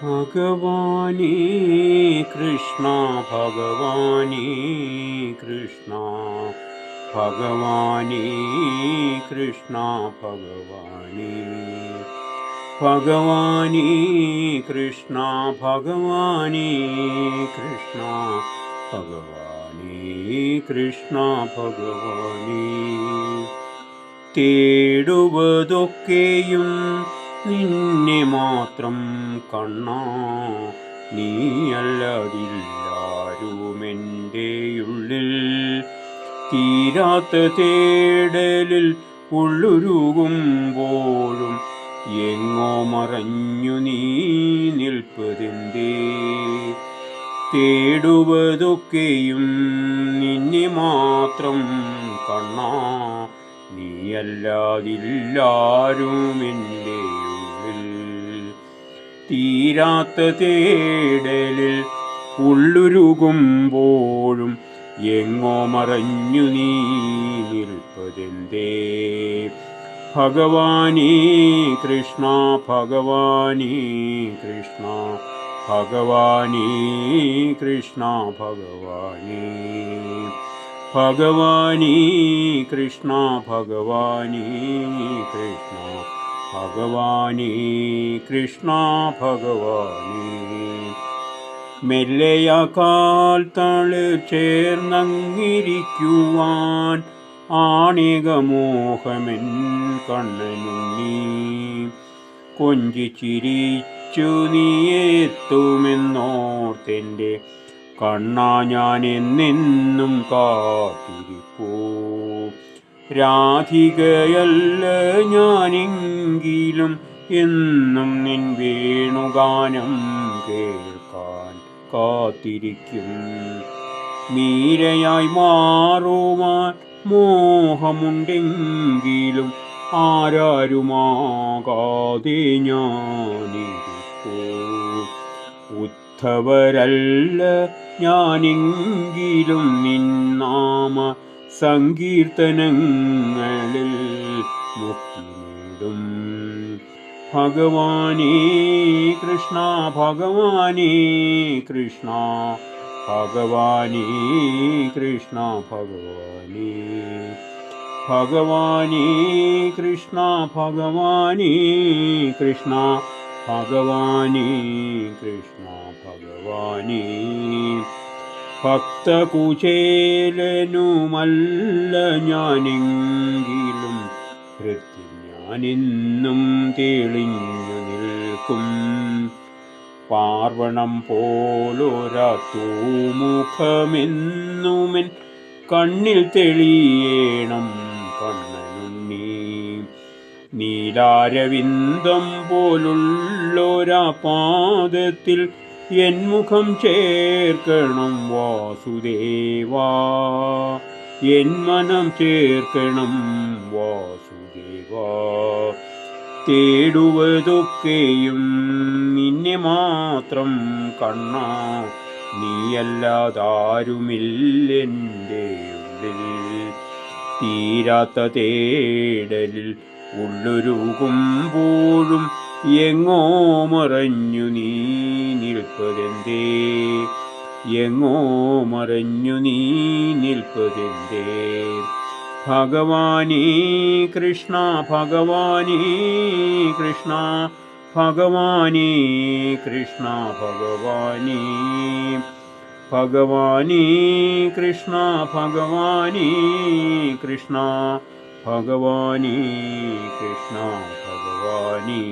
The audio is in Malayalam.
ഭഗവാനേ കൃഷ്ണ ഭഗവാനേ കൃഷ്ണ ഭഗവാനേ കൃഷ്ണ ഭഗവാനേ ഭഗവാനേ കൃഷ്ണ ഭഗവാനേ കൃഷ്ണ ഭഗവാനേ കൃഷ്ണ ഭഗവാനേ തേടുവതൊക്കെയും നിന്നെ മാത്രം കണ്ണാ, നീയല്ലതില്ലാരുമെൻ്റെ ഉള്ളിൽ. തീരാത്ത തേടലിൽ ഉള്ളുരുകുമ്പോഴും എങ്ങോ മറഞ്ഞു നീ നിൽപ്പതെന്തേ? തേടുവതൊക്കെയും നിന്നെ മാത്രം കണ്ണാ, നീയല്ലാതില്ലാരുമെൻ്റെ ഉള്ളിൽ. തീരാത്ത തേടലിൽ ഉള്ളുരുകുമ്പോഴും എങ്ങോ മറഞ്ഞു നീ നിൽപ്പതെന്തേ? ഭഗവാനേ കൃഷ്ണ ഭഗവാനേ കൃഷ്ണ ഭഗവാനേ കൃഷ്ണ ഭഗവാനേ ഭഗവാനേ കൃഷ്ണ ഭഗവാനേ കൃഷ്ണ ഭഗവാനേ കൃഷ്ണ ഭഗവാനേ. മെല്ലയാക്കാൽ തളിർ ചേർന്നങ്ങിരിക്കുവാൻ ആണികമോഹമെൻ കണ്ണനുണ്ണി. കൊഞ്ചിച്ചിരിച്ചു നീയെത്തുമെന്നോർത്തെൻ്റെ കണ്ണാ, ഞാൻ എന്നെന്നും കാത്തിരിപ്പൂ. രാധികയല്ല ഞാനെങ്കിലും എന്നും നിൻ വേണുഗാനം കേൾക്കാൻ കാത്തിരിക്കും. മീരയായി മാറുവാൻ മോഹമുണ്ടെങ്കിലും ആരാരുമാകാതെ ഞാനിരിപ്പൂ. ഉദ്ധവരല്ല ഞാനെങ്കിലും നിന്നാമ സങ്കീർത്തനങ്ങളിൽ മുക്തി നേടും. ഭഗവാനേ കൃഷ്ണ ഭഗവാനേ കൃഷ്ണ ഭഗവാനേ കൃഷ്ണ ഭഗവാനേ ഭഗവാനേ കൃഷ്ണ ഭഗവാനേ കൃഷ്ണ ഭഗവാനേ കൃഷ്ണ ഭഗവാനേ. ഭക്തകുചേലനുമല്ല ഞാനെങ്കിലും ഹൃത്തിൽ ഞാനെന്നും തെളിഞ്ഞു നിൽക്കും. പാർവണം പോലൊരത്തൂമുഖമെന്നുമെൻ കണ്ണിൽ തെളിയേണം കണ്ണനുണ്ണി. നീലാരവിന്ദം പോലുള്ളൊരാ പാദത്തിൽ എൻ മുഖം ചേർക്കണം വാസുദേവാ, എൻ മനം ചേർക്കണം വാസുദേവാ. തേടുവതൊക്കെയും നിന്നെ മാത്രം കണ്ണാ, നീയല്ലാതാരുമില്ലെൻ്റെ ഉള്ളിൽ. തീരാത്ത തേടലിൽ ഉള്ളൊരുകുമ്പോഴും എങ്ങോ മറഞ്ഞു നീ നിൽപ്പതെന്തേ? എങ്ങോ മറഞ്ഞു നീ നിൽപ്പതെന്തേ? ഭഗവാനേ കൃഷ്ണ ഭഗവാനേ കൃഷ്ണ ഭഗവാനേ കൃഷ്ണ ഭഗവാനേ ഭഗവാനേ കൃഷ്ണ ഭഗവാനേ കൃഷ്ണ ഭഗവാനേ കൃഷ്ണ ഭഗവാനേ.